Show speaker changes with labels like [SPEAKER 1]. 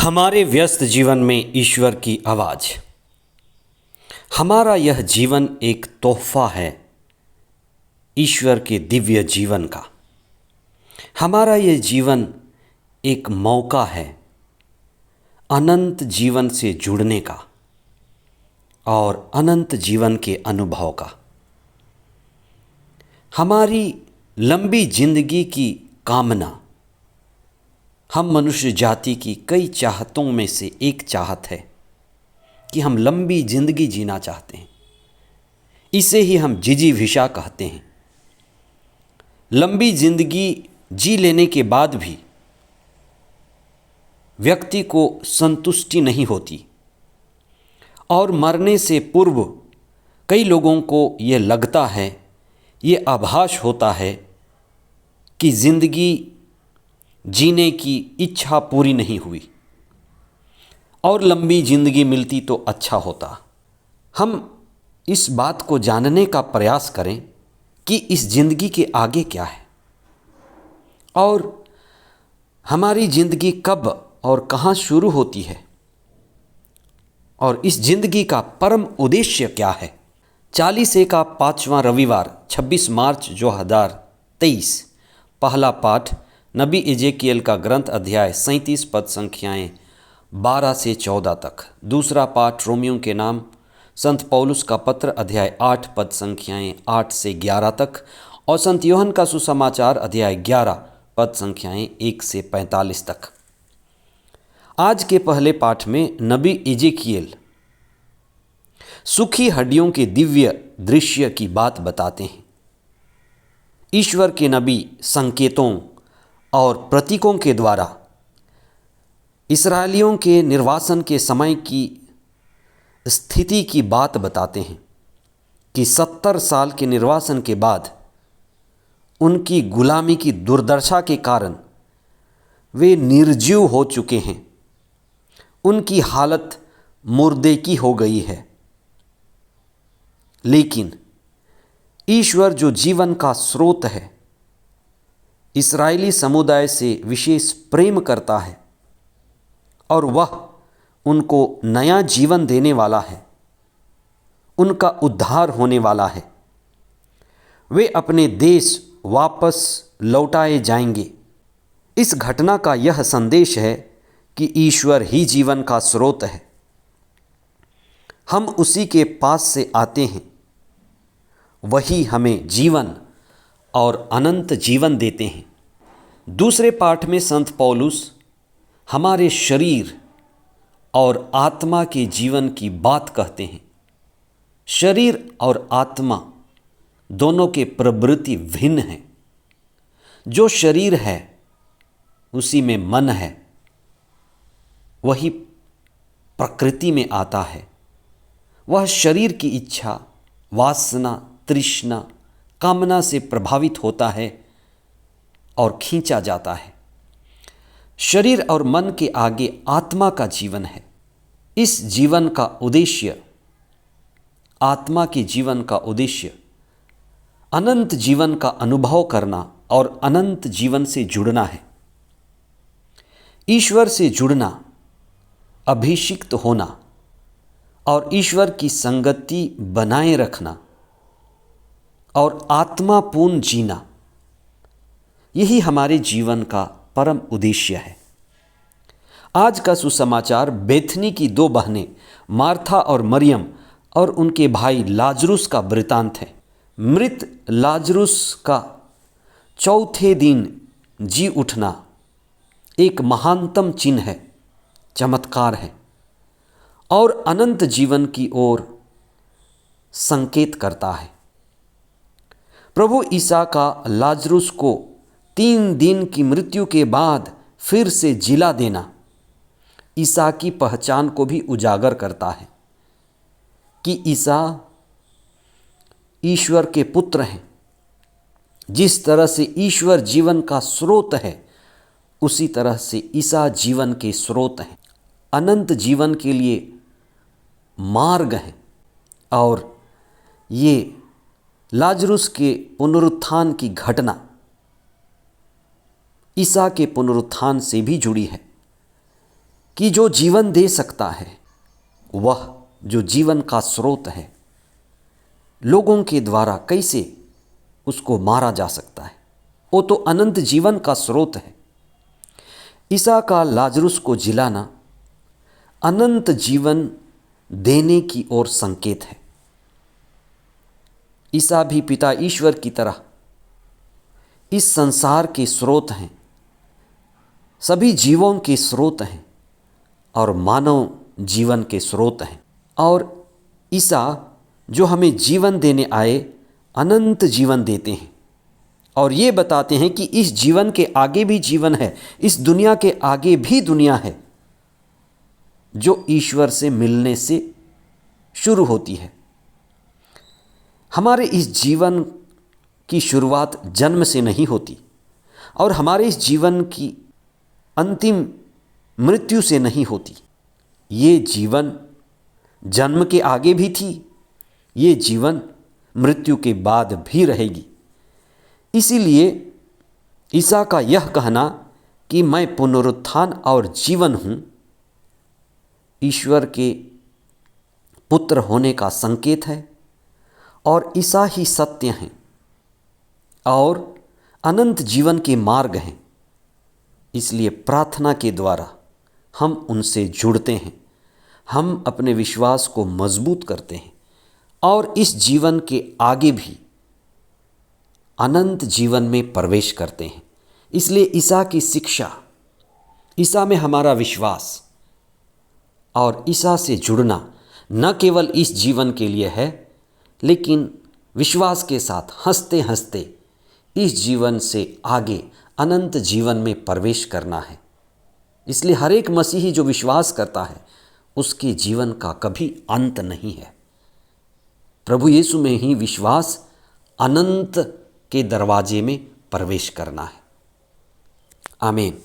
[SPEAKER 1] हमारे व्यस्त जीवन में ईश्वर की आवाज़। हमारा यह जीवन एक तोहफा है ईश्वर के दिव्य जीवन का। हमारा यह जीवन एक मौका है अनंत जीवन से जुड़ने का और अनंत जीवन के अनुभव का। हमारी लंबी जिंदगी की कामना हम मनुष्य जाति की कई चाहतों में से एक चाहत है कि हम लंबी जिंदगी जीना चाहते हैं। इसे ही हम जिजीविषा कहते हैं। लंबी जिंदगी जी लेने के बाद भी व्यक्ति को संतुष्टि नहीं होती और मरने से पूर्व कई लोगों को ये लगता है, ये आभास होता है कि जिंदगी जीने की इच्छा पूरी नहीं हुई और लंबी जिंदगी मिलती तो अच्छा होता। हम इस बात को जानने का प्रयास करें कि इस जिंदगी के आगे क्या है और हमारी जिंदगी कब और कहाँ शुरू होती है और इस जिंदगी का परम उद्देश्य क्या है। 40A का 5वां रविवार 26 मार्च 2023। पहला पाठ नबी एजेकियल का ग्रंथ अध्याय 37 पद संख्याएँ 12 से 14 तक। दूसरा पाठ रोमियों के नाम संत पौलुस का पत्र अध्याय 8 पद संख्याएँ 8 से 11 तक और संत यूहन्ना का सुसमाचार अध्याय 11 पद संख्याएँ 1 से 45 तक। आज के पहले पाठ में नबी एजेकियल सूखी हड्डियों के दिव्य दृश्य की बात बताते हैं। ईश्वर के नबी संकेतों और प्रतीकों के द्वारा इस्राएलियों के निर्वासन के समय की स्थिति की बात बताते हैं कि 70 साल के निर्वासन के बाद उनकी गुलामी की दुर्दशा के कारण वे निर्जीव हो चुके हैं। उनकी हालत मुर्दे की हो गई है। लेकिन ईश्वर जो जीवन का स्रोत है, इस्राएली समुदाय से विशेष प्रेम करता है और वह उनको नया जीवन देने वाला है, उनका उद्धार होने वाला है। वे अपने देश वापस लौटाए जाएंगे। इस घटना का यह संदेश है कि ईश्वर ही जीवन का स्रोत है। हम उसी के पास से आते हैं, वही हमें जीवन और अनंत जीवन देते हैं। दूसरे पाठ में संत पौलुस हमारे शरीर और आत्मा के जीवन की बात कहते हैं। शरीर और आत्मा दोनों के प्रवृत्ति भिन्न हैं। जो शरीर है उसी में मन है, वही प्रकृति में आता है। वह शरीर की इच्छा, वासना, तृष्णा, कामना से प्रभावित होता है और खींचा जाता है। शरीर और मन के आगे आत्मा का जीवन है। इस जीवन का उद्देश्य, आत्मा के जीवन का उद्देश्य अनंत जीवन का अनुभव करना और अनंत जीवन से जुड़ना है। ईश्वर से जुड़ना, अभिषिक्त होना और ईश्वर की संगति बनाए रखना और आत्मा पूर्ण जीना, यही हमारे जीवन का परम उद्देश्य है। आज का सुसमाचार बेथनी की 2 बहनें मार्था और मरियम और उनके भाई लाजरुस का वृतांत है। मृत लाजरुस का चौथे दिन जी उठना एक महानतम चिन्ह है, चमत्कार है और अनंत जीवन की ओर संकेत करता है। प्रभु ईसा का लाजरुस को 3 दिन की मृत्यु के बाद फिर से जिला देना ईसा की पहचान को भी उजागर करता है कि ईसा ईश्वर के पुत्र हैं। जिस तरह से ईश्वर जीवन का स्रोत है, उसी तरह से ईसा जीवन के स्रोत हैं, अनंत जीवन के लिए मार्ग हैं। और ये लाजरुस के पुनरुत्थान की घटना ईसा के पुनरुत्थान से भी जुड़ी है कि जो जीवन दे सकता है, वह जो जीवन का स्रोत है, लोगों के द्वारा कैसे उसको मारा जा सकता है? वो तो अनंत जीवन का स्रोत है। ईसा का लाजरुस को जिलाना अनंत जीवन देने की ओर संकेत है। ईसा भी पिता ईश्वर की तरह इस संसार के स्रोत हैं, सभी जीवों के स्रोत हैं और मानव जीवन के स्रोत हैं। और ईसा जो हमें जीवन देने आए, अनंत जीवन देते हैं और ये बताते हैं कि इस जीवन के आगे भी जीवन है, इस दुनिया के आगे भी दुनिया है, जो ईश्वर से मिलने से शुरू होती है। हमारे इस जीवन की शुरुआत जन्म से नहीं होती और हमारे इस जीवन की अंतिम मृत्यु से नहीं होती। ये जीवन जन्म के आगे भी थी, ये जीवन मृत्यु के बाद भी रहेगी। इसीलिए ईसा का यह कहना कि मैं पुनरुत्थान और जीवन हूँ, ईश्वर के पुत्र होने का संकेत है और ईसा ही सत्य हैं और अनंत जीवन के मार्ग हैं। इसलिए प्रार्थना के द्वारा हम उनसे जुड़ते हैं, हम अपने विश्वास को मजबूत करते हैं और इस जीवन के आगे भी अनंत जीवन में प्रवेश करते हैं। इसलिए ईसा की शिक्षा, ईसा में हमारा विश्वास और ईसा से जुड़ना न केवल इस जीवन के लिए है, लेकिन विश्वास के साथ हंसते हंसते इस जीवन से आगे अनंत जीवन में प्रवेश करना है। इसलिए हर एक मसीही जो विश्वास करता है, उसके जीवन का कभी अंत नहीं है। प्रभु यीशु में ही विश्वास अनंत के दरवाजे में प्रवेश करना है। आमीन।